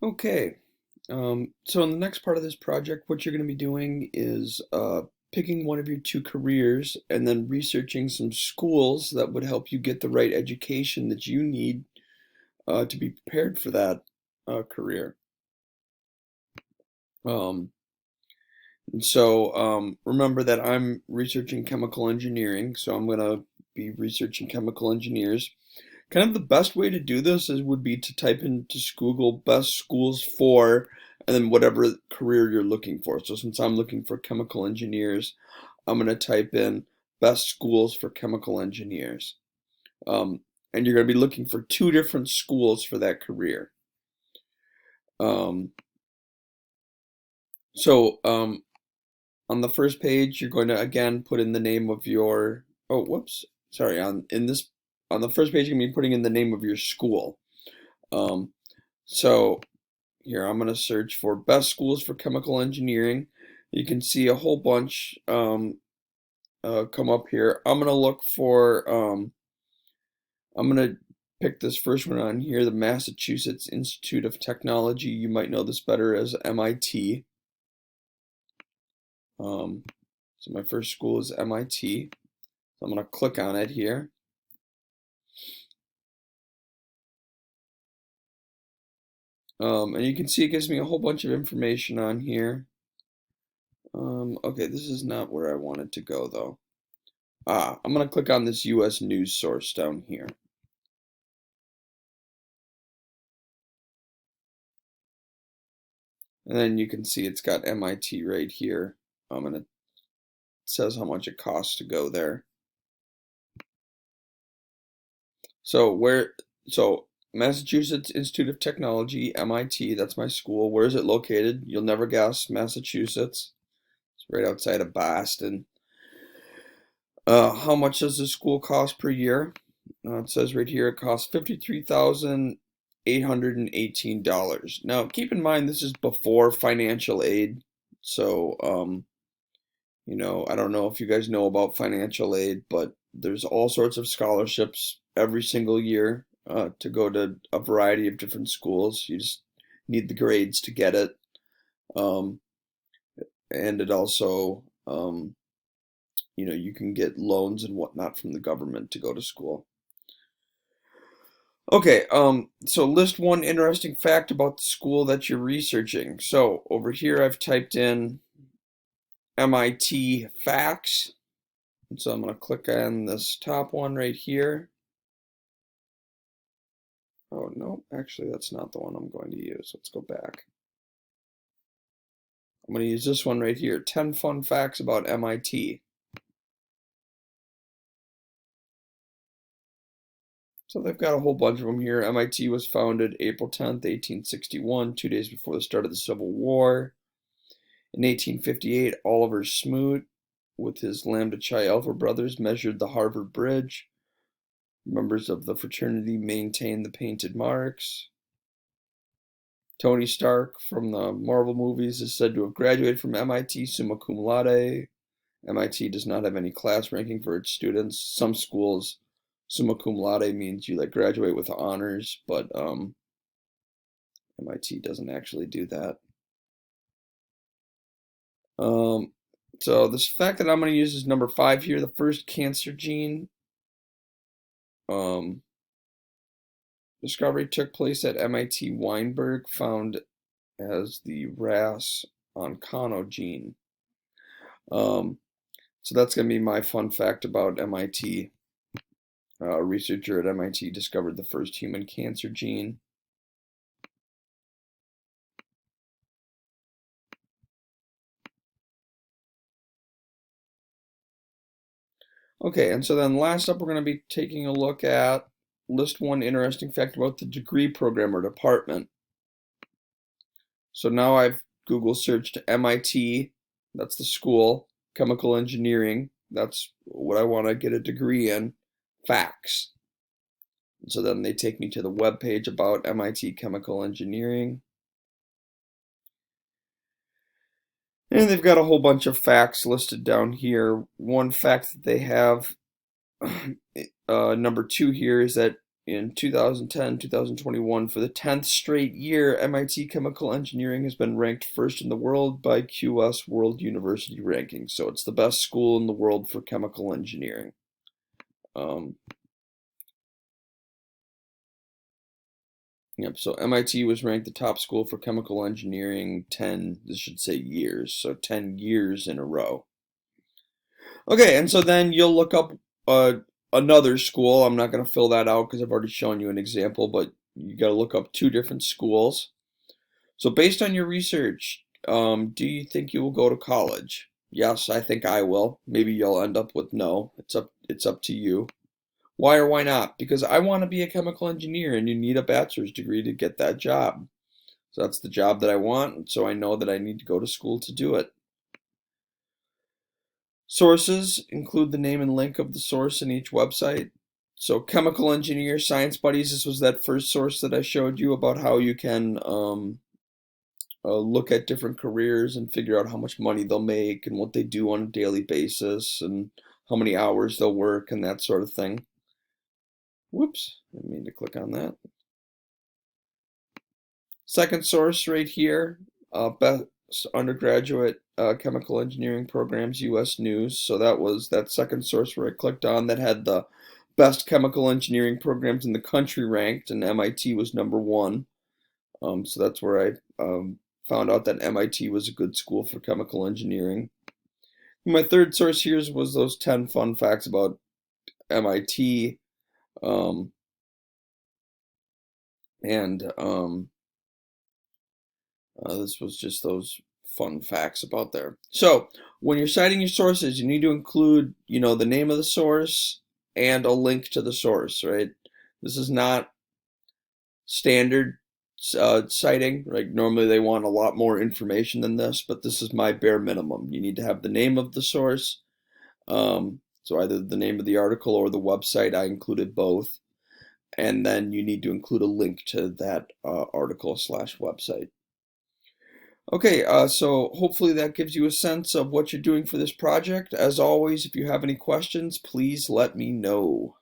Okay, so in the next part of this project, what you're going to be doing is picking one of your two careers and then researching some schools that would help you get the right education that you need to be prepared for that career. Um, Remember that I'm researching chemical engineering, so I'm going to be researching chemical engineers. Kind of the best way to do this would be to type into Google best schools for, and then whatever career you're looking for. So since I'm looking for chemical engineers, I'm going to type in best schools for chemical engineers. Um, and you're going to be looking for two different schools for that career. Um, so on the first page, you're going to again put in the name of your, oh, whoops, sorry, on the first page, you're going to be putting in the name of your school. Um, so Here, I'm going to search for best schools for chemical engineering. You can see a whole bunch come up here. I'm going to pick this first one on here, the Massachusetts Institute of Technology. You might know this better as MIT. Um, so my first school is MIT. So I'm going to click on it here. And you can see it gives me a whole bunch of information on here. Okay, this is not where I wanted to go though. I'm going to click on this US news source down here. And then you can see it's got MIT right here. And it says how much it costs to go there. So so Massachusetts Institute of Technology, MIT, that's my school. Where is it located? You'll never guess, Massachusetts. It's right outside of Boston. How much does the school cost per year? It says right here it costs $53,818. Now, keep in mind this is before financial aid. So, I don't know if you guys know about financial aid, but there's all sorts of scholarships every single year to go to a variety of different schools. You just need the grades to get it. Um, and it also, you can get loans and whatnot from the government to go to school. Okay, so list one interesting fact about the school that you're researching. So over here I've typed in MIT facts. And so I'm going to click on this top one right here. Oh, no, actually, that's not the one I'm going to use. Let's go back. I'm going to use this one right here, 10 fun facts about MIT. So they've got a whole bunch of them here. MIT was founded April 10th, 1861, 2 days before the start of the Civil War. In 1858, Oliver Smoot, with his Lambda Chi Alpha brothers, measured the Harvard Bridge. Members of the fraternity maintained the painted marks. Tony Stark from the Marvel movies is said to have graduated from MIT summa cum laude. MIT does not have any class ranking for its students. Some schools, summa cum laude means you like graduate with honors, but MIT doesn't actually do that. So this fact that I'm going to use is number 5 here. The first cancer gene um, discovery took place at MIT Weinberg, found as the RAS oncano gene. So that's going to be my fun fact about MIT. A researcher at MIT discovered the first human cancer gene. Okay, and so then last up, we're going to be taking a look at list one interesting fact about the degree program or department. So now I've Google searched MIT, that's the school, chemical engineering, that's what I want to get a degree in, facts. And so then they take me to the web page about MIT chemical engineering. And they've got a whole bunch of facts listed down here. One fact that they have, number 2 here, is that in 2010, 2021, for the 10th straight year, MIT Chemical Engineering has been ranked first in the world by QS World University Rankings. So it's the best school in the world for chemical engineering. Yep, so MIT was ranked the top school for chemical engineering 10, this should say years, so 10 years in a row. Okay, and so then you'll look up another school. I'm not going to fill that out because I've already shown you an example, but you got to look up two different schools. So based on your research, do you think you will go to college? Yes, I think I will. Maybe you'll end up with no. It's up to you. Why or why not? Because I want to be a chemical engineer and you need a bachelor's degree to get that job. So that's the job that I want, so I know that I need to go to school to do it. Sources include the name and link of the source in each website. So Chemical Engineer, Science Buddies, this was that first source that I showed you about how you can look at different careers and figure out how much money they'll make and what they do on a daily basis and how many hours they'll work and that sort of thing. Whoops, I didn't mean to click on that. Second source right here, best undergraduate chemical engineering programs, U.S. News. So that was that second source where I clicked on that had the best chemical engineering programs in the country ranked, and MIT was #1. So that's where I found out that MIT was a good school for chemical engineering. My third source here was those 10 fun facts about MIT. This was just those fun facts about there. So when you're citing your sources, you need to include, the name of the source and a link to the source, right? This is not standard citing, right? Normally they want a lot more information than this, but this is my bare minimum. You need to have the name of the source. So either the name of the article or the website. I included both. And then you need to include a link to that article/website. Okay, so hopefully that gives you a sense of what you're doing for this project. As always, if you have any questions, please let me know.